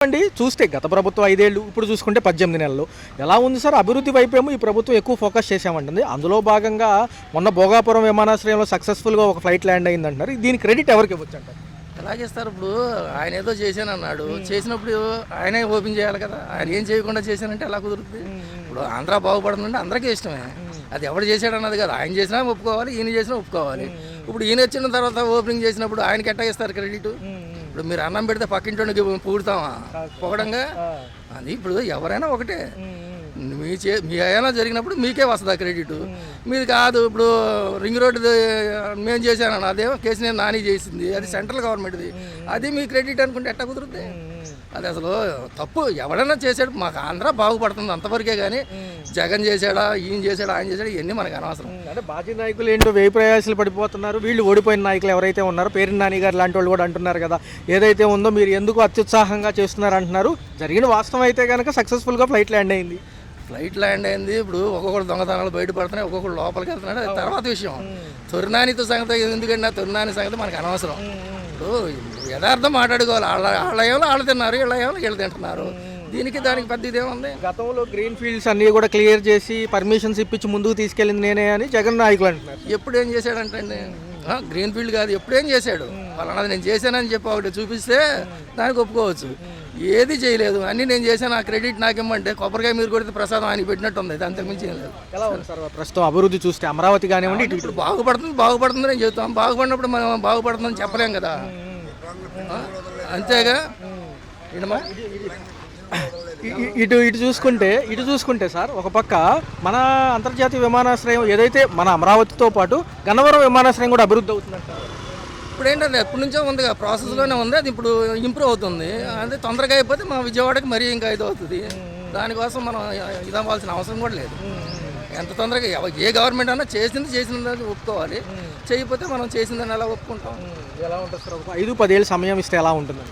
అండి చూస్తే గత ప్రభుత్వం 5 ఏళ్ళు ఇప్పుడు చూసుకుంటే 18 నెలలు ఎలా ఉంది సార్? అభివృద్ధి వైపేమో ఈ ప్రభుత్వం ఎక్కువ ఫోకస్ చేసామంటుంది. అందులో భాగంగా మొన్న భోగాపురం విమానాశ్రయంలో సక్సెస్ఫుల్గా ఒక ఫ్లైట్ ల్యాండ్ అయింది అంటున్నారు. దీని క్రెడిట్ ఎవరికి ఇవ్వచ్చు అంటారు? ఎలా చేస్తారు? ఇప్పుడు ఆయన ఏదో చేశాను అన్నాడు, చేసినప్పుడు ఆయనే ఓపెన్ చేయాలి కదా. ఆయన ఏం చేయకుండా చేశానంటే ఎలా కుదురుతుంది? ఇప్పుడు ఆంధ్ర బాగుపడుతుందంటే అందరికీ ఇష్టమే. అది ఎవడు చేశాడు అన్నది కదా. ఆయన చేసినా ఒప్పుకోవాలి, ఈయన చేసినా ఒప్పుకోవాలి. ఇప్పుడు ఈయన వచ్చిన తర్వాత ఓపెనింగ్ చేసినప్పుడు ఆయనకి ఎట్టా ఇస్తారు క్రెడిట్? ఇప్పుడు మీరు అన్నం పెడితే పక్కింటి పూడుతామా పొగడంగా? అది ఇప్పుడు ఎవరైనా ఒకటే. మీ ఏమైనా జరిగినప్పుడు మీకే వస్తుంది ఆ క్రెడిట్, మీది కాదు. ఇప్పుడు రింగ్ రోడ్డు మేము చేశాను, అదేమో కేసీఆర్ నాని చేసింది, అది సెంట్రల్ గవర్నమెంట్ది, అది మీ క్రెడిట్ అనుకుంటే ఎట్టా కుదురుతుంది? అది అసలు తప్పు. ఎవడైనా చేశాడు, మాకు ఆంధ్ర బాగుపడుతుంది అంతవరకే. కానీ జగన్ చేశాడా, ఈయన చేశాడా, ఆయన చేశాడా, ఇవన్నీ మనకు అనవసరం. అంటే బాజీ నాయకులు ఏంటో వేయి ప్రయాసాలు పడిపోతున్నారు. వీళ్ళు ఓడిపోయిన నాయకులు ఎవరైతే ఉన్నారో పేరు నాని గారు లాంటి వాళ్ళు కూడా అంటున్నారు కదా, ఏదైతే ఉందో మీరు ఎందుకు అత్యుత్సాహంగా చేస్తున్నారు అంటున్నారు. జరిగిన వాస్తవం అయితే కనుక సక్సెస్ఫుల్గా ఫ్లైట్ ల్యాండ్ అయింది. ఇప్పుడు ఒక్కొక్కరు దొంగతనాలు బయటపడుతున్నాయి, ఒక్కొక్కరు లోపలికి వెళ్తున్నాడు, అది తర్వాత విషయం. తొరినానితో సంగతి ఎందుకంటే తొరినాని సంగతి మనకు అనవసరం. ఇప్పుడు యథార్థం మాట్లాడుకోవాలి. వాళ్ళ ఏమో వాళ్ళు తిన్నారు, వీళ్ళ ఏమో వీళ్ళు తింటున్నారు. దీనికి దానికి పెద్ద ఇదేముంది? గతంలో గ్రీన్ ఫీల్డ్స్ అన్నీ కూడా క్లియర్ చేసి పర్మిషన్స్ ఇప్పించి ముందుకు తీసుకెళ్ళింది నేనే అని జగన్ నాయకులు అంటున్నారు. ఎప్పుడు ఏం చేశాడంటే గ్రీన్ ఫీల్డ్ కాదు, ఎప్పుడేం చేశాడు? వాళ్ళన్నది నేను చేశానని చెప్పి ఒకటి చూపిస్తే దానికి ఒప్పుకోవచ్చు. ఏది చేయలేదు, అన్నీ నేను చేశాను, ఆ క్రెడిట్ నాకు ఇమ్మంటే కొబ్బరికాయ మీరు కొడితే ప్రసాదం ఆయన పెట్టినట్టు ఉంది. అంతకు మించి ఏం లేదు. ఎలా ఉంది సార్ ప్రస్తుతం అభివృద్ధి చూస్తే? అమరావతి కానివ్వండి, ఇప్పుడు బాగుపడుతుంది నేను చెప్తాం. బాగుపడినప్పుడు మనం బాగుపడుతుందని చెప్పలేం కదా, అంతేగా. ఇటు చూసుకుంటే సార్, ఒక పక్క మన అంతర్జాతీయ విమానాశ్రయం ఏదైతే మన అమరావతితో పాటు గన్నవరం విమానాశ్రయం కూడా అభివృద్ధి అవుతుందంట. ఇప్పుడు ఏంటంటే ఎప్పటి నుంచో ఉంది, ప్రాసెస్లోనే ఉంది. అది ఇప్పుడు ఇంప్రూవ్ అవుతుంది. అదే తొందరగా అయిపోతే మా విజయవాడకి మరీ ఇంకా ఇది అవుతుంది. దానికోసం మనం ఇదవ్వాల్సిన అవసరం కూడా లేదు. ఎంత తొందరగా ఏ గవర్నమెంట్ అన్నా చేసిందని ఒప్పుకోవాలి. చేయకపోతే మనం చేసిందని ఎలా ఒప్పుకుంటాం? ఎలా ఉంటుంది సార్? 5-10 ఏళ్ళు సమయం ఇస్తే ఎలా ఉంటుంది?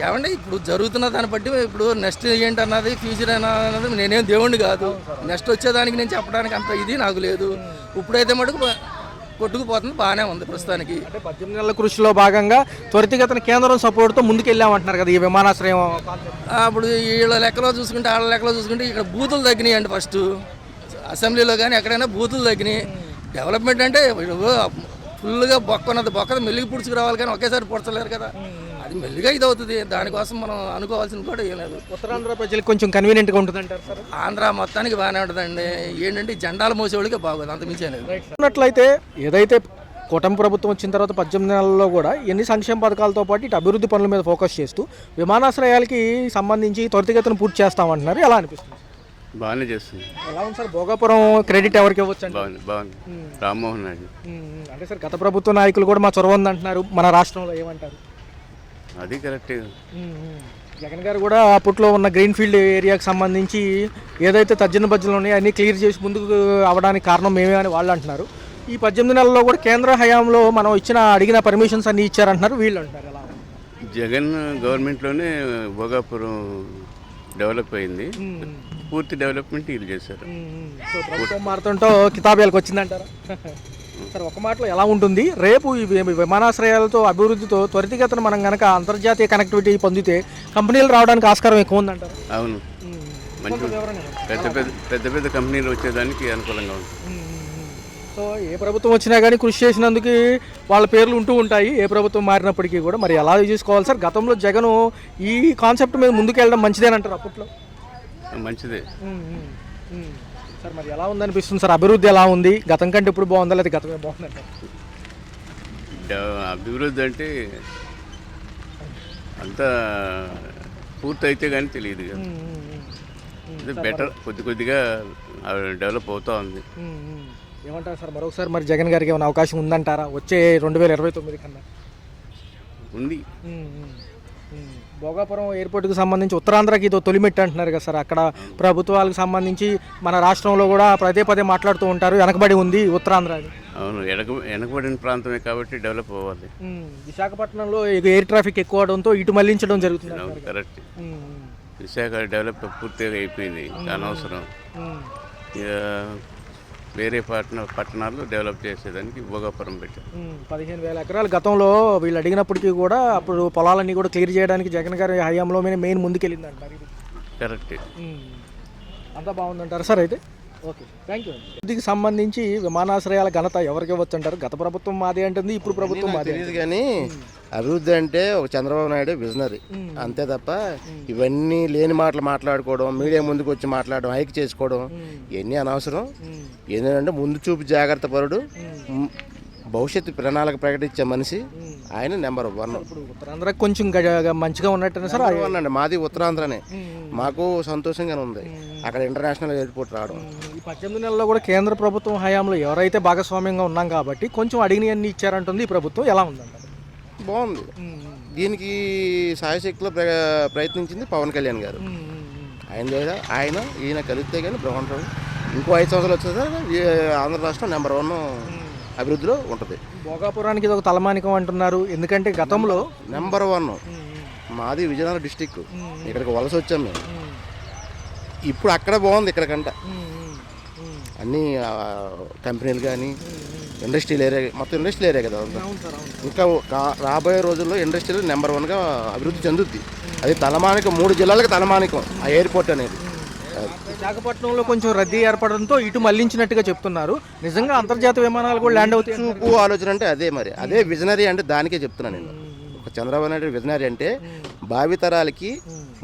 ఏమంటే ఇప్పుడు జరుగుతున్న దాన్ని బట్టి ఇప్పుడు నెక్స్ట్ ఏంటన్నది, ఫ్యూచర్ అన్నది నేనేం దేవుణ్ణి కాదు. నెక్స్ట్ వచ్చేదానికి నేను చెప్పడానికి అంత ఇది నాకు లేదు. ఇప్పుడైతే మటుకు కొట్టుకుపోతుంది, బాగానే ఉంది ప్రస్తుతానికి. అంటే 18 నెలల కృషిలో భాగంగా త్వరితగతిన కేంద్రం సపోర్ట్తో ముందుకెళ్ళామంటున్నారు కదా ఈ విమానాశ్రయం. అప్పుడు వీళ్ళ లెక్కలో చూసుకుంటే, వాళ్ళ లెక్కలో చూసుకుంటే ఇక్కడ బూతులు తగ్గినాయి అండి. ఫస్ట్ అసెంబ్లీలో కానీ ఎక్కడైనా బూతులు తగ్గినాయి. డెవలప్మెంట్ అంటే ఫుల్గా బొక్కది మెల్లిగి పుడుచుకు రావాలి, కానీ ఒకేసారి పుడచలేరు కదా. అది మెల్లిగా ఇది అవుతుంది. దానికోసం మనం అనుకోవాల్సింది కూడా ఏం లేదు. ఉత్తరాంధ్ర ప్రజలకు కొంచెం కన్వీనియంట్గా ఉంటుంది అంటారు సార్? ఆంధ్ర మొత్తానికి బాగానే ఉంటుందండి. ఏంటంటే జెండాలు మోసేవాళ్ళకి బాగోదు, అంత మించే లేదు. ఉన్నట్లయితే ఏదైతే కూటమి ప్రభుత్వం వచ్చిన తర్వాత 18 నెలల్లో కూడా ఎన్ని సంక్షేమ పథకాలతో పాటు ఇటు అభివృద్ధి పనుల మీద ఫోకస్ చేస్తూ విమానాశ్రయాలకి సంబంధించి త్వరితగతిన పూర్తి చేస్తామంటున్నారు. ఎలా అనిపిస్తుంది? బాగానే చేస్తుంది. ఎలా ఉంది సార్? భోగాపురం క్రెడిట్ ఎవరికి ఇవ్వచ్చు అంటే? బాగుంది. రామ్మోహన్ నాయుడు. అంటే సార్ గత ప్రభుత్వ నాయకులు కూడా మా చొరవ ఉంది అంటున్నారు. మన రాష్ట్రంలో ఏమంటారు? అది కరెక్టే. జగన్ గారు కూడా అప్పట్లో ఉన్న గ్రీన్ ఫీల్డ్ ఏరియాకి సంబంధించి ఏదైతే తర్జన భజ్జలు ఉన్నాయో అన్నీ క్లియర్ చేసి ముందుకు అవడానికి కారణం మేమే అని వాళ్ళు అంటున్నారు. ఈ 18 నెలల్లో కూడా కేంద్ర హయాంలో మనం అడిగిన పర్మిషన్స్ అన్నీ ఇచ్చారంటున్నారు వీళ్ళు అంటారు. ఎలా? జగన్ గవర్నమెంట్లోనే భోగాపురం డెవలప్ అయింది. పూర్తి డెవలప్మెంట్ వీళ్ళు చేశారు. సో ప్రభుత్వం మారుతుంటో కితాబేలకు వచ్చిందంటారా? సార్ ఒక మాటలో ఎలా ఉంటుంది రేపు ఈ విమానాశ్రయాలతో అభివృద్ధితో త్వరితగతిన మనం కనుక అంతర్జాతీయ కనెక్టివిటీ పొందితే కంపెనీలు రావడానికి ఆస్కారం ఎక్కువ ఉందంటారు? అవును, మంచి పెద్ద కంపెనీలు వచ్చేదానికి అనుకూలంగా ఉంది. సో ఏ ప్రభుత్వం వచ్చినా కానీ కృషి చేసినందుకు వాళ్ళ పేర్లు ఉంటూ ఉంటాయి, ఏ ప్రభుత్వం మారినప్పటికీ కూడా. మరి ఎలా చూసుకోవాలి సార్? గతంలో జగన్ ఈ కాన్సెప్ట్ మీద ముందుకెళ్ళడం మంచిదేనంటారు అప్పట్లో? మంచిదే సార్. మరి ఎలా ఉందనిపిస్తుంది సార్? అభివృద్ధి ఎలా ఉంది? గతం కంటే ఇప్పుడు బాగుందా లేదా గతమే బాగుందంటే? అభివృద్ధి అంటే అంత పూర్తి అయితే కానీ తెలియదు కదా. బెటర్ కొద్దిగా డెవలప్ అవుతూ ఉంది. ఏమంటారు సార్? మరొకసారి మరి జగన్ గారికి ఏమైనా అవకాశం ఉందంటారా వచ్చే 2029 కన్నా? ఉంది. భోగాపురం ఎయిర్పోర్ట్కి సంబంధించి ఉత్తరాంధ్రకి ఇదో తొలిమెట్టు అంటున్నారు కదా సార్. అక్కడ ప్రభుత్వాలకు సంబంధించి మన రాష్ట్రంలో కూడా పదే మాట్లాడుతూ ఉంటారు వెనకబడి ఉంది ఉత్తరాంధ్ర అని. అవును, వెనకబడిన ప్రాంతమే కాబట్టి డెవలప్ అవ్వాలి. విశాఖపట్నంలో ఎయిర్ ట్రాఫిక్ ఎక్కువ అవడంతో ఇటు మళ్లించడం జరుగుతుంది. కరెక్ట్. విశాఖ డెవలప్ పూర్తిగా అయిపోయింది, అనవసరం. వేరే పట్టణాల్లో డెవలప్ చేసేదానికి భోగాపురం పెట్టారు. 15,000 ఎకరాలు గతంలో వీళ్ళు అడిగినప్పటికీ కూడా అప్పుడు పొలాలన్నీ కూడా క్లియర్ చేయడానికి జగన్ గారి హయాంలో మెయిన్ ముందుకెళ్ళింది అంటారు. ఇది కరెక్ట్. అంతా బాగుందంటారు సార్. అయితే ఓకే, థ్యాంక్ యూ. దీనికి సంబంధించి విమానాశ్రయాల ఘనత ఎవరికి ఇవ్వచ్చు అంటారు? గత ప్రభుత్వం మాదే అంటుంది, ఇప్పుడు ప్రభుత్వం మాదే తెలియదు. కానీ అభివృద్ధి అంటే ఒక చంద్రబాబు నాయుడు విజనరీ, అంతే తప్ప ఇవన్నీ లేని మాటలు మాట్లాడుకోవడం, మీడియా ముందుకు వచ్చి మాట్లాడడం, హైక్ చేసుకోవడం ఇవన్నీ అనవసరం. ఏంటంటే ముందు చూపు జాగ్రత్త పరుడు, భవిష్యత్తు ప్రణాళిక ప్రకటించే మనిషి ఆయన నెంబర్ 1. ఇప్పుడు ఉత్తరాంధ్రకు కొంచెం మంచిగా ఉన్నట్టు సార్. అండి మాది ఉత్తరాంధ్రనే, మాకు సంతోషంగానే ఉంది అక్కడ ఇంటర్నేషనల్ ఎయిర్పోర్ట్ రావడం. ఈ 18 నెలల్లో కూడా కేంద్ర ప్రభుత్వం హయాంలో ఎవరైతే భాగస్వామ్యంగా ఉన్నాం కాబట్టి కొంచెం అడిగినవన్నీ ఇచ్చారంటుంది ఈ ప్రభుత్వం. ఎలా ఉందంటారు? బాగుంది. దీనికి సాయశక్తిలో ప్రయత్నించింది పవన్ కళ్యాణ్ గారు. ఆయన ఈయన కలిస్తే కానీ బాగుంటుంది. ఇంకో 5 సంవత్సరాలు వచ్చేసరికి ఆంధ్ర రాష్ట్రం నెంబర్ 1 అభివృద్ధిలో ఉంటుంది. భోగాపురానికి ఇది ఒక తలమానికం అంటున్నారు, ఎందుకంటే గతంలో నెంబర్ 1 మాది విజయనగరం డిస్టిక్, ఇక్కడికి వలస వచ్చాం మేము. ఇప్పుడు అక్కడ బాగుంది ఇక్కడికంట. అన్నీ కంపెనీలు కానీ ఇండస్ట్రియల్ ఏరియా, మొత్తం ఇండస్ట్రియల్ ఏరియా కదా. ఇంకా రాబోయే రోజుల్లో ఇండస్ట్రియల్ నెంబర్ 1గా అభివృద్ధి చెందుద్ది. అది తలమానికం, 3 జిల్లాలకు తలమానికం ఆ ఎయిర్పోర్ట్ అనేది. విశాఖపట్నంలో కొంచెం రద్దీ ఏర్పడడంతో ఇటు మళ్లించినట్టుగా చెప్తున్నారు. నిజంగా అంతర్జాతీయ విమానాలు కూడా ల్యాండ్ అవుతాయి. చూపు ఆలోచన అంటే అదే, మరి అదే విజనరీ అంటే దానికే చెప్తున్నాను నేను. ఒక చంద్రబాబు నాయుడు విజనరీ అంటే భావితరాలకి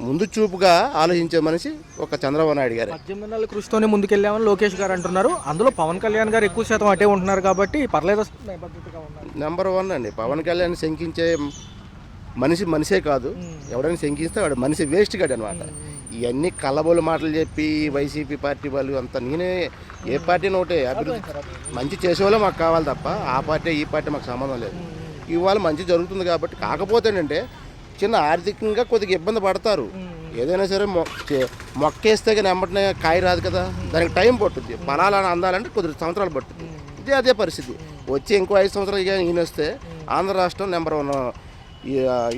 ముందు చూపుగా ఆలోచించే మనిషి ఒక చంద్రబాబు నాయుడు గారు. 18 నెలల కృషితోనే ముందుకెళ్ళామని లోకేష్ గారు అంటున్నారు. అందులో పవన్ కళ్యాణ్ గారు ఎక్కువ శాతం అటే ఉంటున్నారు కాబట్టి పర్లేదు. నెంబర్ 1 అండి. పవన్ కళ్యాణ్ శంకించే మనిషే కాదు, ఎవడైనా శంకిస్తే వాడు మనిషి వేస్ట్ కాడు అనమాట. ఇవన్నీ కళ్ళబోలు మాటలు చెప్పి వైసీపీ పార్టీ వాళ్ళు అంతా, నేనే ఏ పార్టీని ఒకటే అభివృద్ధి మంచి చేసేవాళ్ళే మాకు కావాలి తప్ప ఆ పార్టీ ఈ పార్టీ మాకు సంబంధం లేదు. ఇవాళ మంచి జరుగుతుంది కాబట్టి. కాకపోతే ఏంటంటే చిన్న ఆర్థికంగా కొద్దిగా ఇబ్బంది పడతారు. ఏదైనా సరే మొక్కేస్తే కానీ వెంబటనే కాయ రాదు కదా, దానికి టైం పట్టుద్ది. ఫలాలను అందాలంటే కొద్ది సంవత్సరాలు పట్టుద్ది. అదే పరిస్థితి. వచ్చి ఇంకో 5 సంవత్సరాలు ఈయన వస్తే ఆంధ్ర రాష్ట్రం నెంబర్ 1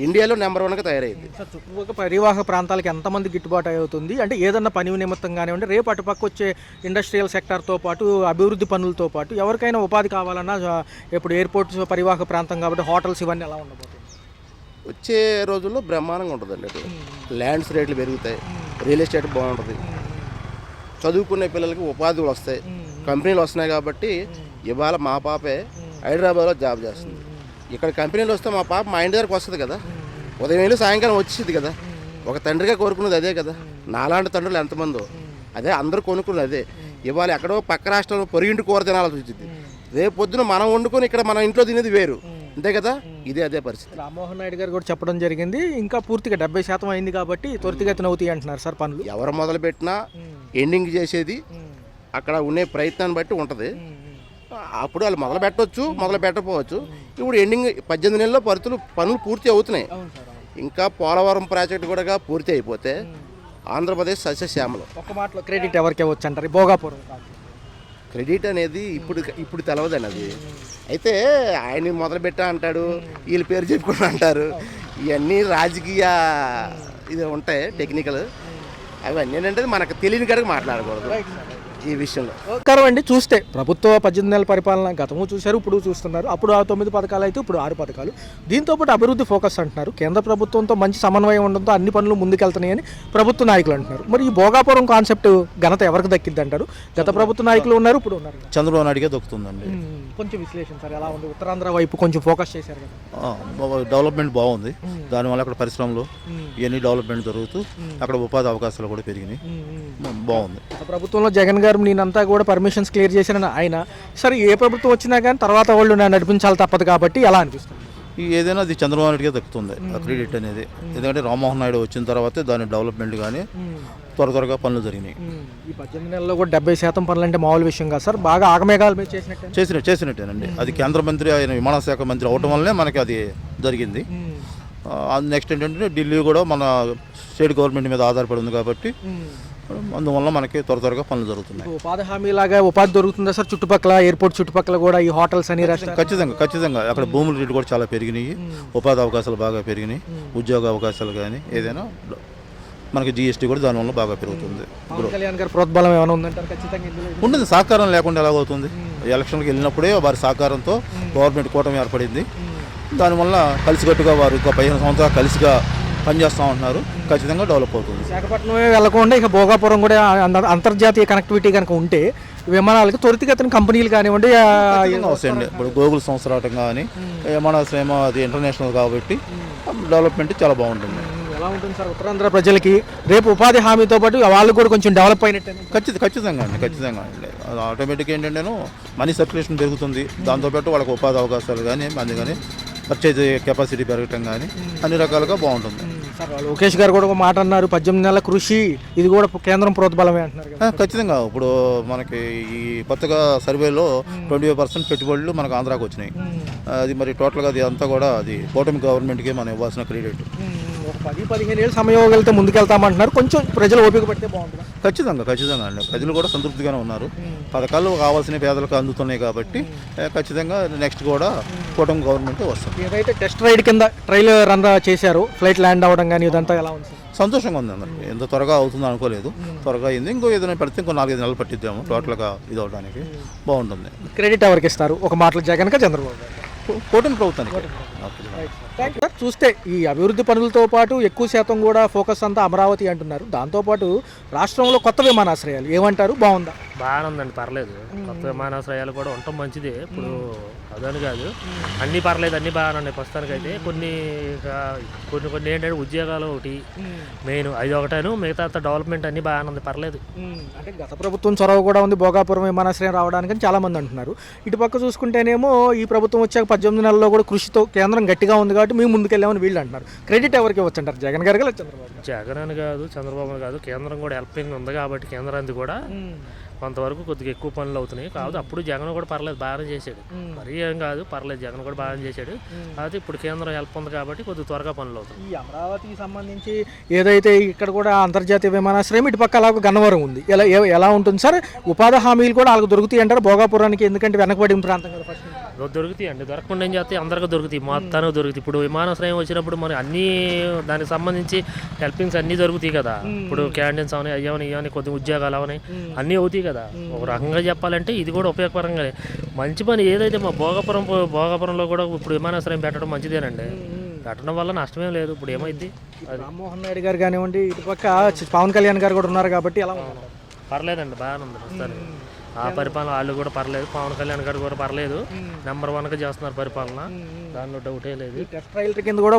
ఇండియాలో నెంబర్ 1గా తయారైంది. సార్, చుట్టుపక్కల పరివాహక ప్రాంతాలకు ఎంతమంది గిట్టుబాటు అవుతుంది అంటే ఏదన్నా పని నిమిత్తం కానివ్వండి, రేపు అటుపక్క వచ్చే ఇండస్ట్రియల్ సెక్టార్తో పాటు అభివృద్ధి పనులతో పాటు ఎవరికైనా ఉపాధి కావాలన్నా ఇప్పుడు ఎయిర్పోర్ట్స్ పరివాహక ప్రాంతం కాబట్టి హోటల్స్ ఇవన్నీ ఎలా ఉండబోతుంది? వచ్చే రోజుల్లో బ్రహ్మాండంగా ఉంటుందండి. అటు ల్యాండ్స్ రేట్లు పెరుగుతాయి, రియల్ ఎస్టేట్ బాగుంటుంది, చదువుకునే పిల్లలకి ఉపాధులు వస్తాయి, కంపెనీలు వస్తున్నాయి. కాబట్టి ఇవాళ మా పాపే హైదరాబాద్లో జాబ్ చేస్తుంది. ఇక్కడ కంపెనీలు వస్తే మా పాప మా ఇంటి దగ్గరకు వస్తుంది కదా, ఉదయం వెళ్ళి సాయంకాలం వచ్చేది కదా. ఒక తండ్రిగా కోరుకున్నది అదే కదా. నాలాంటి తండ్రులు ఎంతమందో అదే, అందరూ కొనుక్కున్నది అదే. ఇవాళ ఎక్కడో పక్క రాష్ట్రంలో పొరిగింటి కూర తినాల్సి వచ్చింది. రేపు పొద్దున మనం వండుకొని ఇక్కడ మన ఇంట్లో తినేది వేరు, అంతే కదా. అదే పరిస్థితి. రామ్మోహన్ నాయుడు గారు కూడా చెప్పడం జరిగింది, ఇంకా పూర్తిగా 70% అయింది కాబట్టి త్వరితగతిన అవుతాయి అంటున్నారు సార్ పనులు. ఎవరు మొదలు పెట్టినా ఎండింగ్ చేసేది అక్కడ ఉండే ప్రయత్నాన్ని బట్టి ఉంటుంది. అప్పుడు వాళ్ళు మొదలు పెట్టవచ్చు, మొదలు పెట్టకపోవచ్చు. ఇప్పుడు ఎండింగ్ 18 నెలల్లో పనులు పూర్తి అవుతున్నాయి. ఇంకా పోలవరం ప్రాజెక్టు కూడా పూర్తి అయిపోతే ఆంధ్రప్రదేశ్ సస్యశ్యామలం. ఒక మాటలో క్రెడిట్ ఎవరికి ఇవ్వచ్చు అంటారు? భోగాపురం క్రెడిట్ అనేది ఇప్పుడు తెలవదండి అది. అయితే ఆయన మొదలు పెట్టా అంటాడు, వీళ్ళ పేరు చెప్పుకుని అంటారు. ఇవన్నీ రాజకీయ ఇది ఉంటాయి, టెక్నికల్. అవన్నీ ఏంటంటే మనకు తెలియని కాడికి మాట్లాడకూడదు ఈ విషయంలో. నమస్కారం అండి. చూస్తే ప్రభుత్వ 18 నెలల పరిపాలన గతము చూశారు, ఇప్పుడు చూస్తున్నారు. అప్పుడు 9 పథకాలు అయితే ఇప్పుడు 6 పథకాలు. దీంతో పాటు అభివృద్ధి ఫోకస్ అంటున్నారు. కేంద్ర ప్రభుత్వంతో మంచి సమన్వయం ఉండడంతో అన్ని పనులు ముందుకెళ్తున్నాయని ప్రభుత్వ నాయకులు అంటున్నారు. మరి ఈ భోగాపురం కాన్సెప్ట్ ఘనత ఎవరికి దక్కిద్ది అంటారు? గత ప్రభుత్వ నాయకులు ఉన్నారు, ఇప్పుడు ఉన్నారు. చంద్రబాబు నాయుడుగా దొక్కుతుందండి. కొంచెం విశ్లేషణ సార్, ఎలా ఉంది? ఉత్తరాంధ్ర వైపు కొంచెం ఫోకస్ చేశారు కదా, డెవలప్మెంట్ బాగుంది. దానివల్ల అక్కడ పరిశ్రమలు ఇవన్నీ డెవలప్మెంట్ జరుగుతూ అక్కడ ఉపాధి అవకాశాలు కూడా పెరిగినాయి. బాగుంది. ప్రభుత్వంలో జగన్ గారు నేనంతా కూడా పర్మిషన్స్ క్లియర్ చేశానని ఆయన, సరే ఏ ప్రభుత్వం వచ్చినా కానీ తర్వాత వాళ్ళు నడిపించాలి తప్పదు కాబట్టి ఎలా అనిపిస్తుంది? ఏదైనా అది చంద్రబాబు నాయుడుగా దక్కుతుంది ఆ క్రెడిట్ అనేది. ఎందుకంటే రామ్మోహన్ నాయుడు వచ్చిన తర్వాతే దాని డెవలప్మెంట్ కానీ త్వరగా పనులు జరిగినాయి. ఈ 18 నెలల్లో కూడా 70% పనులు అంటే మామూలు విషయం కాదు సార్, బాగా ఆగమేఘాలు మీద చేసినట్టేనండి. అది కేంద్ర మంత్రి, ఆయన విమాన శాఖ మంత్రి అవటం వల్లనే మనకి అది జరిగింది. నెక్స్ట్ ఏంటంటే ఢిల్లీ కూడా మన స్టేట్ గవర్నమెంట్ మీద ఆధారపడి ఉంది కాబట్టి అందువల్ల మనకి త్వరగా పనులు జరుగుతున్నాయి. ఉపాధి హామీ లాగా ఉపాధి దొరుకుతుందా సార్? చుట్టుపక్కల ఎయిర్పోర్ట్ చుట్టుపక్కల కూడా ఈ హోటల్స్ అని ఖచ్చితంగా అక్కడ భూముల రేట్లు కూడా చాలా పెరిగినాయి, ఉపాధి అవకాశాలు బాగా పెరిగినాయి, ఉద్యోగ అవకాశాలు కానీ ఏదైనా మనకి జిఎస్టీ కూడా దానివల్ల బాగా పెరుగుతుంది. పవన్ కళ్యాణ్ గారి ప్రోద్బలం ఏమైనా ఉందంటారు ఖచ్చితంగా ఇందులో? ఉంటుంది, సహకారం లేకుండా ఎలాగవుతుంది? ఎలక్షన్కి వెళ్ళినప్పుడే వారి సహకారంతో గవర్నమెంట్ కూటమి ఏర్పడింది. దానివల్ల కలిసికట్టుగా వారు ఇంకా 15 సంవత్సరాలు కలిసిగా పనిచేస్తూ ఉంటున్నారు. ఖచ్చితంగా డెవలప్ అవుతుంది. విశాఖపట్నమే వెళ్ళకుండా ఇక భోగాపురం కూడా అంతర్జాతీయ కనెక్టివిటీ కనుక ఉంటే విమానాలకి త్వరితగతిన కంపెనీలు కానివ్వండి ఖచ్చితంగా వస్తాయండి. ఇప్పుడు గూగుల్ సంస్థ రావటం కానీ విమానాశ్రయం అది ఇంటర్నేషనల్ కాబట్టి డెవలప్మెంట్ చాలా బాగుంటుంది. ఎలా ఉంటుంది సార్ ఉత్తరాంధ్ర ప్రజలకి రేపు ఉపాధి హామీతో పాటు వాళ్ళు కూడా కొంచెం డెవలప్ అయినట్టు? ఖచ్చితంగా అండి. ఆటోమేటిక్గా ఏంటంటే మనీ సర్క్యులేషన్ పెరుగుతుంది. దాంతోపాటు వాళ్ళకి ఉపాధి అవకాశాలు కానీ అందుకని పర్చేజ్ కెపాసిటీ పెరగటం కానీ అన్ని రకాలుగా బాగుంటుంది. సార్ లోకేష్ గారు కూడా ఒక మాట అన్నారు, 18 నెలల కృషి ఇది కూడా కేంద్రం ప్రోత్బలమే అంటున్నారు కదా? ఖచ్చితంగా ఇప్పుడు మనకి ఈ కొత్తగా సర్వేలో 25% పెట్టుబడులు మనకు ఆంధ్రాకి వచ్చినాయి. అది మరి టోటల్గా అది అంతా కూడా అది కూటమి గవర్నమెంట్కి మనం ఇవ్వాల్సిన క్రెడిట్. ఒక 10-15 ఏళ్ళు సమయం వెళ్తే ముందుకెళ్తామంటున్నారు. కొంచెం ప్రజలు ఓపిక పడితే బాగుంటుంది. ఖచ్చితంగా అండి. ప్రజలు కూడా సంతృప్తిగానే ఉన్నారు. పథకాలు కావాల్సిన పేదలకు అందుతున్నాయి కాబట్టి ఖచ్చితంగా నెక్స్ట్ కూడా కూటమి గవర్నమెంట్ వస్తుంది. ఏదైతే టెస్ట్ రైడ్ కింద ట్రైల్ రన్ చేశారు, ఫ్లైట్ ల్యాండ్ అవ్వడం కానీ ఇదంతా ఎలా ఉంది? సంతోషంగా ఉంది అందరికి. ఎంత త్వరగా అవుతుందో అనుకోలేదు. త్వరగా అయింది. ఇంకో ఏదైనా పెడితే ఇంకో 4-5 నెలలు పట్టిద్దాము టోటల్గా ఇది అవడానికి. బాగుంటుంది. క్రెడిట్ ఎవరికి ఇస్తారు? ఒక మాటలు జగన్ కా చంద్రబాబు గారు? కూటమి ప్రభుత్వానికి. చూస్తే ఈ అభివృద్ధి పనులతో పాటు ఎక్కువ శాతం కూడా ఫోకస్ అంతా అమరావతి అంటున్నారు. దాంతోపాటు రాష్ట్రంలో కొత్త విమానాశ్రయాలు ఏమంటారు? బాగుందా? బాగానే ఉందండి, పర్లేదు. కొత్త విమానాశ్రయాలు కూడా ఉండటం మంచిదే. ఇప్పుడు అదని కాదు, అన్నీ పర్లేదు, అన్నీ బాగానే ఉన్నాయి ప్రస్తుతానికి అయితే. కొన్ని ఏంటంటే ఉద్యోగాలు ఒకటి మెయిన్, అది ఒకటాను. మిగతా డెవలప్మెంట్ అన్నీ బాగానే ఉంది, పర్లేదు. అంటే గత ప్రభుత్వం చొరవ కూడా ఉంది భోగాపురం విమానాశ్రయం రావడానికి చాలా మంది అంటున్నారు. ఇటుపక్క చూసుకుంటేనేమో ఈ ప్రభుత్వం వచ్చాక 18 నెలల్లో కూడా కృషితో కేంద్రం గట్టిగా ఉంది కాబట్టి మేము ముందుకెళ్ళామని వీళ్ళు అంటున్నారు. క్రెడిట్ ఎవరికి ఇవ్వచ్చు అంటారు? జగన్ గారికి లేదా చంద్రబాబు? జగన్ అని కాదు, చంద్రబాబు అని కాదు, కేంద్రం కూడా హెల్పింగ్ ఉంది కాబట్టి కేంద్రానికి కూడా కొంతవరకు కొద్దిగా ఎక్కువ పనులు అవుతున్నాయి. కాబట్టి అప్పుడు జగన్ కూడా పర్లేదు, బాగానే చేశాడు. మరీ ఏం కాదు, పర్లేదు, జగన్ కూడా బాగానే చేశాడు. అయితే ఇప్పుడు కేంద్రం హెల్ప్ ఉంది కాబట్టి కొద్దిగా త్వరగా పనులు అవుతాయి. ఈ అమరావతికి సంబంధించి ఏదైతే ఇక్కడ కూడా అంతర్జాతీయ విమానాశ్రయం ఇటుపక్క అలాగే గన్నవరం ఉంది. ఎలా ఉంటుంది సార్? ఉపాధి హామీలు కూడా వాళ్ళకి దొరుకుతాయి అంటారు భోగాపురానికి? ఎందుకంటే వెనకబడిన ప్రాంతం కదా. ఫస్ట్ దొరుకుతాయి అండి, దొరకకుండా ఏం చేస్తే అందరికీ దొరుకుతాయి, మొత్తానికి దొరుకుతాయి. ఇప్పుడు విమానాశ్రయం వచ్చినప్పుడు మరి అన్నీ దానికి సంబంధించి హెల్పింగ్స్ అన్నీ దొరుకుతాయి కదా. ఇప్పుడు క్యాంటీన్స్ అవని అయ్యవని కొద్దిగా ఉద్యోగాలు అవని అన్నీ అవుతాయి కదా. ఒక రకంగా చెప్పాలంటే ఇది కూడా ఉపయోగకరంగా మంచి పని. ఏదైతే మా భోగాపురంలో కూడా ఇప్పుడు విమానాశ్రయం పెట్టడం మంచిదేనండి. పెట్టడం వల్ల నష్టమేం లేదు. ఇప్పుడు ఏమైంది, రామ్మోహన్ నాయుడు గారు కానివ్వండి, ఇటుపక్క పవన్ కళ్యాణ్ గారు కూడా ఉన్నారు కాబట్టి ఎలా పర్లేదండి, బాగానే ఉంది ప్రస్తుతానికి. ఆ పరిపాలన వాళ్ళు కూడా పర్లేదు. పవన్ కళ్యాణ్ గారు కూడా పర్లేదు, నెంబర్ 1గా చేస్తున్నారు పరిపాలన, దానిలో డౌటే లేదు. టెస్ట్ ట్రయల్ కింద కూడా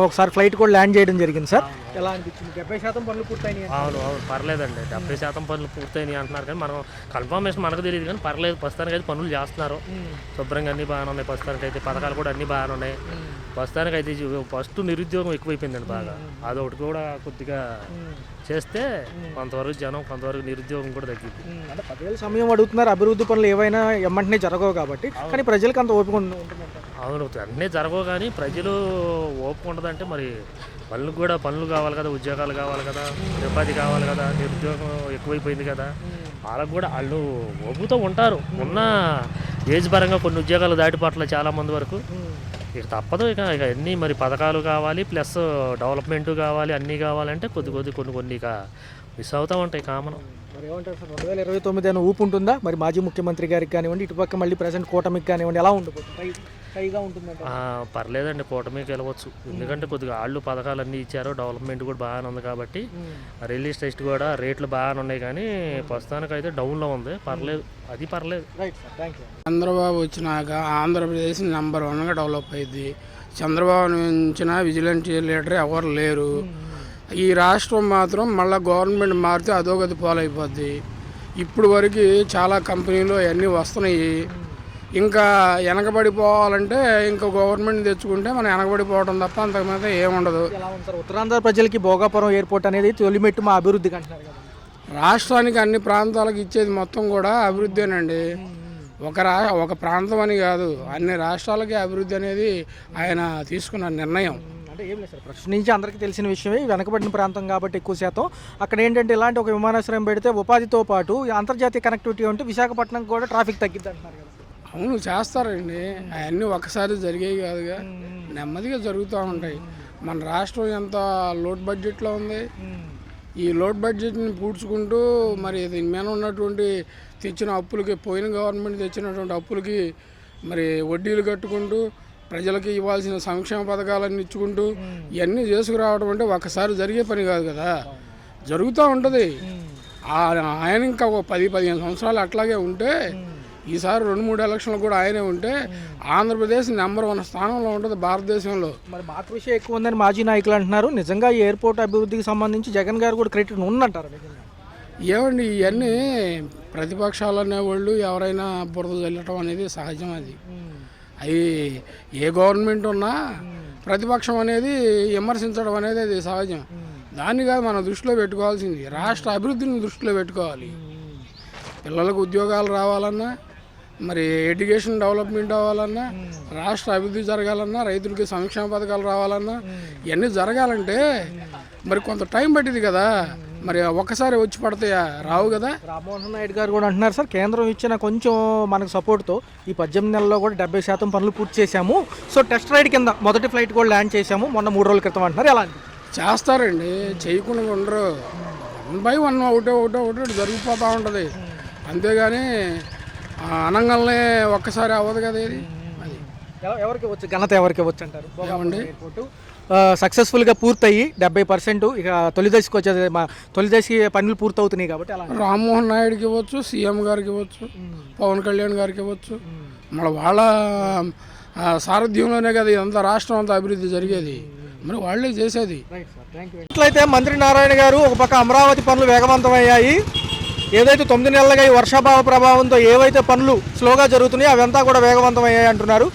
ఒకసారి ఫ్లైట్ కూడా ల్యాండ్ చేయడం జరిగింది సార్. ఎలా అనిపించింది? 70% పనులు పూర్తయినాయి. అవును పర్లేదండి, 70% పనులు పూర్తయినాయి అంటున్నారు. కానీ మనం కన్ఫర్మేషన్ మనకు తెలియదు, కానీ పర్లేదు ప్రస్తుతానికి అయితే పనులు చేస్తున్నారు శుభ్రంగా. అన్నీ బాగానే ఉన్నాయి ప్రస్తుతానికి అయితే. పథకాలు కూడా అన్నీ బాగానే ఉన్నాయి ప్రస్తుతానికి అయితే. ఫస్ట్ నిరుద్యోగం ఎక్కువైపోయిందండి బాగా, అదొకటి కూడా కొద్దిగా చేస్తే కొంతవరకు జనం, కొంతవరకు నిరుద్యోగం కూడా తగ్గింది. అంటే 10 ఏళ్ళ సమయం అడుగుతున్నారు. అభివృద్ధి పనులు ఏవైనా ఎమ్మంటనే జరగవు కాబట్టి, కానీ ప్రజలకు అంత ఓపిక ఉంటుంది. అవును, అన్నీ జరగవు కానీ ప్రజలు ఓపిక ఉండదంటే మరి పనులు కావాలి కదా, ఉద్యోగాలు కావాలి కదా, ఉపాధి కావాలి కదా. నిరుద్యోగం ఎక్కువైపోయింది కదా, వాళ్ళకు కూడా వాళ్ళు ఓపుతో ఉంటారు. ఉన్న ఏజ్ పరంగా కొన్ని ఉద్యోగాలు దాటిపట్ల చాలామంది వరకు ఇక తప్పదు. ఇక అన్నీ మరి పథకాలు కావాలి, ప్లస్ డెవలప్మెంట్ కావాలి, అన్నీ కావాలంటే కొన్ని ఇక మిస్ అవుతూ ఉంటాయి కామన్. మరి ఏమంటారు సార్, 2029 అని ఊపు ఉంటుందా మరి మాజీ ముఖ్యమంత్రి గారికి కానివ్వండి, ఇటుపక్క మళ్ళీ ప్రజెంట్ కూటమికి కానివ్వండి, ఎలా ఉండబోతుంది? టైగా ఉంటుందంట. పర్లేదండి, కూటమికి వెళ్ళవచ్చు. ఎందుకంటే కొద్దిగా వాళ్ళు పథకాలు అన్నీ ఇచ్చారు, డెవలప్మెంట్ కూడా బాగానే ఉంది కాబట్టి. రిలీజ్ టెస్ట్ కూడా రేట్లు బాగానే ఉన్నాయి, కానీ ప్రస్తుతానికి అయితే డౌన్లో ఉంది. పర్లేదు, అది పర్లేదు. Right sir, thank you. Chandrababu వచ్చినాక ఆంధ్రప్రదేశ్ నెంబర్ 1గా డెవలప్ అయింది. చంద్రబాబు నుంచిన విజిలెంట్ లీడర్ ఎవరు లేరు. ఈ రాష్ట్రం మాత్రం మళ్ళీ గవర్నమెంట్ మారితే అదోగతి పాలైపోద్ది. ఇప్పుడు వరకు చాలా కంపెనీలు అవన్నీ వస్తున్నాయి. ఇంకా వెనకబడిపోవాలంటే ఇంకా గవర్నమెంట్ తెచ్చుకుంటే మనం వెనకబడిపోవడం తప్ప అంతకుమింద ఏముండదు. ఎలా ఉంది సార్ ఉత్తరాంధ్ర ప్రజలకి భోగాపురం ఎయిర్పోర్ట్ అనేది తొలిమెట్టు మా అభివృద్ధికి అంటున్నారు కదా? రాష్ట్రానికి అన్ని ప్రాంతాలకు ఇచ్చేది మొత్తం కూడా అభివృద్ధేనండి. ఒక ప్రాంతం అని కాదు, అన్ని రాష్ట్రాలకి అభివృద్ధి అనేది ఆయన తీసుకున్న నిర్ణయం. అంటే ఏం లేదు సార్, ఫస్ట్ నుంచి అందరికీ తెలిసిన విషయమే, వెనకబడిన ప్రాంతం కాబట్టి ఎక్కువ శాతం అక్కడ ఏంటంటే ఇలాంటి ఒక విమానాశ్రయం పెడితే ఉపాధితో పాటు అంతర్జాతీయ కనెక్టివిటీ ఉంటే విశాఖపట్నం కూడా ట్రాఫిక్ తగ్గిద్ది అంటున్నారు కదా? అవును, చేస్తారండి. అవన్నీ ఒక్కసారి జరిగేవి కాదుగా, నెమ్మదిగా జరుగుతూ ఉంటాయి. మన రాష్ట్రం ఎంత లోట్ బడ్జెట్లో ఉంది, ఈ లోడ్ బడ్జెట్ని పూడ్చుకుంటూ మరి దీని మీద ఉన్నటువంటి తెచ్చిన అప్పులకి, పోయిన గవర్నమెంట్ తెచ్చినటువంటి అప్పులకి మరి వడ్డీలు కట్టుకుంటూ ప్రజలకి ఇవ్వాల్సిన సంక్షేమ పథకాలన్నీ ఇచ్చుకుంటూ ఇవన్నీ చేసుకురావడం అంటే ఒక్కసారి జరిగే పని కాదు కదా, జరుగుతూ ఉంటుంది. ఆయన ఇంకా ఒక 10-15 సంవత్సరాలు అట్లాగే ఉంటే, ఈసారి 2-3 ఎలక్షన్లు కూడా ఆయనే ఉంటే ఆంధ్రప్రదేశ్ నెంబర్ 1 స్థానంలో ఉంటుంది భారతదేశంలో. మరి మా కృషి ఎక్కువ ఉందని మాజీ నాయకులు అంటున్నారు. నిజంగా ఈ ఎయిర్పోర్ట్ అభివృద్ధికి సంబంధించి జగన్ గారు కూడా క్రెడిట్ ఉందంటారు. ఏమండి ఇవన్నీ ప్రతిపక్షాలు అనేవాళ్ళు ఎవరైనా బురద చల్లటం అనేది సహజం. అవి ఏ గవర్నమెంట్ ఉన్నా ప్రతిపక్షం అనేది విమర్శించడం అనేది అది సహజం. దాన్ని కాదు మనం దృష్టిలో పెట్టుకోవాల్సింది, రాష్ట్ర అభివృద్ధిని దృష్టిలో పెట్టుకోవాలి. పిల్లలకు ఉద్యోగాలు రావాలన్నా, మరి ఎడ్యుకేషన్ డెవలప్మెంట్ అవ్వాలన్నా, రాష్ట్ర అభివృద్ధి జరగాలన్నా, రైతులకి సంక్షేమ పథకాలు రావాలన్నా, ఇవన్నీ జరగాలంటే మరి కొంత టైం పట్టింది కదా. మరి ఒక్కసారి వచ్చి పడతాయా? రావు కదా. రామ్మోహన్ నాయుడు గారు కూడా అంటున్నారు, సార్ కేంద్రం ఇచ్చిన కొంచెం మనకు సపోర్ట్తో ఈ 18 నెలల్లో కూడా 70% పనులు పూర్తి చేశాము. సో టెస్ట్ రైడ్ కింద మొదటి ఫ్లైట్ కూడా ల్యాండ్ చేశాము మొన్న 3 రోజుల క్రితం అంటున్నారు. ఎలా చేస్తారండి, చేయకుండా ఉండరు. 1 by 1 ఒకటి జరిగిపోతూ ఉంటుంది. అంతేగాని అనంగానే ఒక్కసారి అవ్వదు కదా ఇది. అది ఎవరికి వచ్చు ఘనత, ఎవరికి ఇవ్వచ్చు అంటారు? ఏమండి, ఎయిర్పోర్టు సక్సెస్ఫుల్గా పూర్తయ్యి 70%, ఇక తొలి దశకు వచ్చేది తొలి దశకి పనులు పూర్తవుతున్నాయి కాబట్టి అలా రామ్మోహన్ నాయుడుకి ఇవ్వచ్చు, సీఎం గారికి ఇవ్వచ్చు, పవన్ కళ్యాణ్ గారికి ఇవ్వచ్చు. మన వాళ్ళ సారథ్యంలోనే కదా ఇదంతా రాష్ట్రం అంతా అభివృద్ధి జరిగేది. మరి వాళ్ళే చేసేది. ఇట్లయితే మంత్రి నారాయణ గారు ఒక పక్క అమరావతి పనులు వేగవంతమయ్యాయి, ఏదైతే 9 నెలలుగా ఈ వర్షాభావ ప్రభావంతో ఏవైతే పనులు స్లోగా జరుగుతున్నాయో అవంతా కూడా వేగవంతమయ్యాయి అంటున్నారు.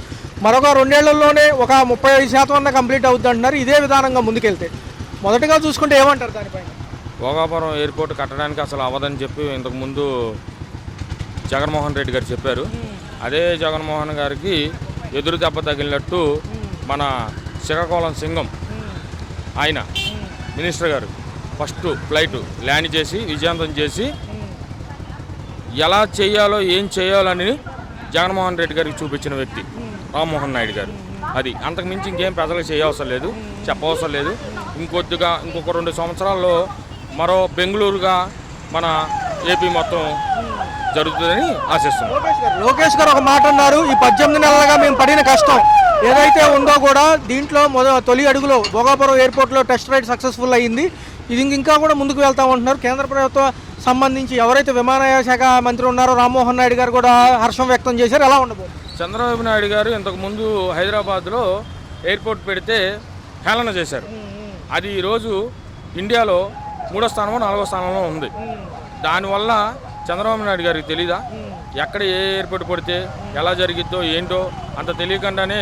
మరొక 2 ఏళ్లలోనే ఒక 35% కంప్లీట్ అవుతుంది అంటున్నారు. ఇదే విధానంగా ముందుకెళ్తే మొదటగా చూసుకుంటే ఏమంటారు దానిపైన? భోగాపురం ఎయిర్పోర్ట్ కట్టడానికి అసలు అవ్వదని చెప్పి ఇంతకుముందు జగన్మోహన్ రెడ్డి గారు చెప్పారు. అదే జగన్మోహన్ గారికి ఎదురు దెబ్బ తగిలినట్టు మన శ్రీకాకుళం సింగం ఆయన మినిస్టర్ గారు ఫస్ట్ ఫ్లైట్ ల్యాండ్ చేసి విజయవంతం చేసి ఎలా చేయాలో ఏం చేయాలని జగన్మోహన్ రెడ్డి గారికి చూపించిన వ్యక్తి రామ్మోహన్ నాయుడు గారు. అది అంతకుమించి ఇంకేం ప్రజలకు చేయవసరం లేదు, చెప్పవసరం లేదు. ఇంకొక 2 సంవత్సరాల్లో మరో బెంగళూరుగా మన ఏపీ మొత్తం జరుగుతుందని ఆశిస్తున్నాం. లోకేష్ గారు ఒక మాట అన్నారు, ఈ 18 నెలలుగా మేము పడిన కష్టం ఏదైతే ఉందో కూడా దీంట్లో తొలి అడుగులో భోగాపురం ఎయిర్పోర్ట్లో టెస్ట్ రైడ్ సక్సెస్ఫుల్ అయ్యింది, ఇది ఇంకా కూడా ముందుకు వెళ్తామంటున్నారు. కేంద్ర ప్రభుత్వం సంబంధించి ఎవరైతే విమానయాన శాఖ మంత్రి ఉన్నారో రామ్మోహన్ నాయుడు గారు కూడా హర్షం వ్యక్తం చేశారు. ఎలా ఉండబోదు? చంద్రబాబు నాయుడు గారు ఇంతకుముందు హైదరాబాద్లో ఎయిర్పోర్ట్ పెడితే హేళన చేశారు. అది ఈరోజు ఇండియాలో 3వ స్థానమో 4వ స్థానంలో ఉంది. దానివల్ల చంద్రబాబు నాయుడు గారికి తెలీదా ఎక్కడ ఏ ఎయిర్పోర్ట్ పడితే ఎలా జరిగిద్దో ఏంటో అంత తెలియకుండానే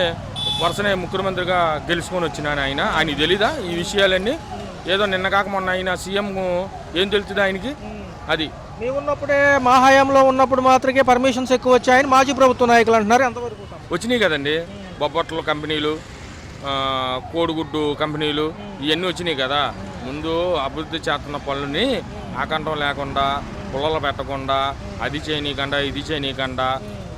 వరుసనే ముఖ్యమంత్రిగా గెలుచుకొని వచ్చినాను ఆయనకి తెలీదా ఈ విషయాలన్నీ? ఏదో నిన్న కాక మొన్న ఆయన సీఎం ఏం తెలుస్తుంది ఆయనకి? అది మీ ఉన్నప్పుడే మా హయాంలో ఉన్నప్పుడు మాత్రమే పర్మిషన్స్ ఎక్కువ వచ్చాయని మాజీ ప్రభుత్వ నాయకులు అంటున్నారు. ఎంతవరకు వచ్చినాయి కదండి, బొబ్బట్ల కంపెనీలు, కోడిగుడ్డు కంపెనీలు ఇవన్నీ వచ్చినాయి కదా. ముందు అభివృద్ధి చేస్తున్న పనులని ఆకంఠం లేకుండా, పుల్లలు పెట్టకుండా, అది చేయనీయకుండా ఇది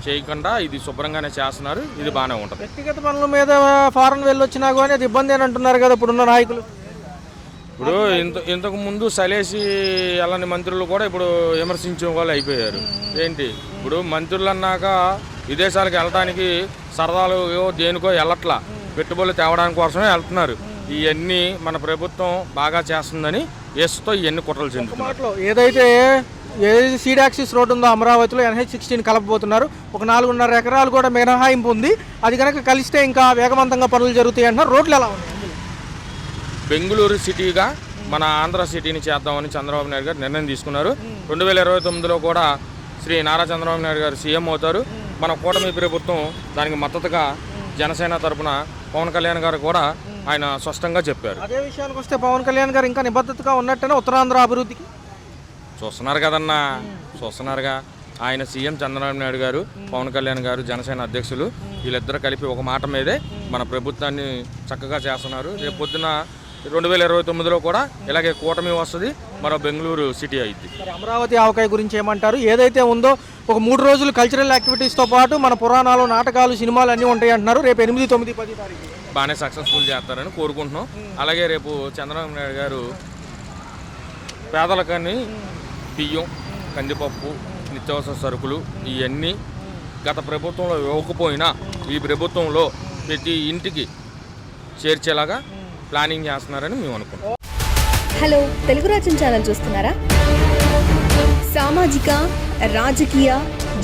చేయకుండా ఇది శుభ్రంగానే చేస్తున్నారు. ఇది బాగానే ఉంటుంది. వ్యక్తిగత పనుల మీద ఫారెన్ వెళ్ళొచ్చినా కానీ అది ఇబ్బంది అని అంటున్నారు కదా ఇప్పుడున్న నాయకులు. ఇప్పుడు ఇంతకు ముందు సలేసి అలాంటి మంత్రులు కూడా ఇప్పుడు విమర్శించే వాళ్ళు అయిపోయారు. ఏంటి ఇప్పుడు మంత్రులు అన్నాక విదేశాలకు వెళ్ళడానికి సరదాలు దేనికో వెళ్ళట్లా, పెట్టుబడులు తేవడానికి కోసమే వెళ్తున్నారు. ఇవన్నీ మన ప్రభుత్వం బాగా చేస్తుందని వేసుతో ఇవన్నీ కుట్రలు చెందుతున్నారు. ఏదైతే సీడ్ యాక్సిస్ రోడ్డు ఉందో అమరావతిలో NH-16 కలపబోతున్నారు. ఒక 4.5 ఎకరాలు కూడా మినహాయింపు ఉంది. అది కనుక కలిస్తే ఇంకా వేగవంతంగా పనులు జరుగుతాయి అంటున్నారు. రోడ్లు ఎలా ఉన్నాయి? బెంగళూరు సిటీగా మన ఆంధ్ర సిటీని చేద్దామని చంద్రబాబు నాయుడు గారు నిర్ణయం తీసుకున్నారు. 2029లో కూడా శ్రీ నారా చంద్రబాబు నాయుడు గారు సీఎం అవుతారు. మన కూటమి ప్రభుత్వం దానికి మద్దతుగా జనసేన తరఫున పవన్ కళ్యాణ్ గారు కూడా ఆయన స్పష్టంగా చెప్పారు. అదే విషయానికి వస్తే పవన్ కళ్యాణ్ గారు ఇంకా నిబద్ధతగా ఉన్నట్టనే ఉత్తరాంధ్ర అభివృద్ధికి చూస్తున్నారు కదన్నా, చూస్తున్నారుగా. ఆయన సీఎం చంద్రబాబు నాయుడు గారు, పవన్ కళ్యాణ్ గారు జనసేన అధ్యక్షులు వీళ్ళిద్దరూ కలిపి ఒక మాట మీదే మన ప్రభుత్వాన్ని చక్కగా చేస్తున్నారు. రేపు పొద్దున 2029లో కూడా ఇలాగే కూటమి వస్తుంది, మరో బెంగళూరు సిటీ అయింది. అమరావతి ఆవకాయ గురించి ఏమంటారు? ఏదైతే ఉందో ఒక 3 రోజులు కల్చరల్ యాక్టివిటీస్తో పాటు మన పురాణాలు, నాటకాలు, సినిమాలు అన్నీ ఉంటాయి అంటున్నారు. రేపు 8, 9, 10 తారీఖు బాగానే సక్సెస్ఫుల్ చేస్తారని కోరుకుంటున్నాం. అలాగే రేపు చంద్రబాబు నాయుడు గారు పేదలకని బియ్యం, కందిపప్పు, నిత్యావసర సరుకులు ఇవన్నీ గత ప్రభుత్వంలో ఇవ్వకపోయినా ఈ ప్రభుత్వంలో ప్రతి ఇంటికి చేర్చేలాగా ప్లానింగ్ చేస్తున్నారని మేము అనుకుంటాం. హలో, తెలుగు రాజ్యం ఛానల్ చూస్తున్నారా? సామాజిక, రాజకీయ,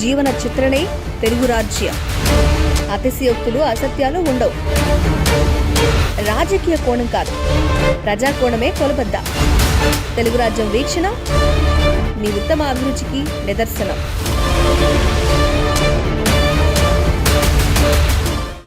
జీవన చిత్రణే తెలుగు రాజ్యం. అతిశయోక్తులు, అసత్యాలు ఉండవు. రాజకీయ కోణం కాదు, ప్రజా కోణమే కొలబద్ద. తెలుగు రాజ్యం వీక్షణ మీ ఉత్తమ అభిరుచికి నిదర్శనం.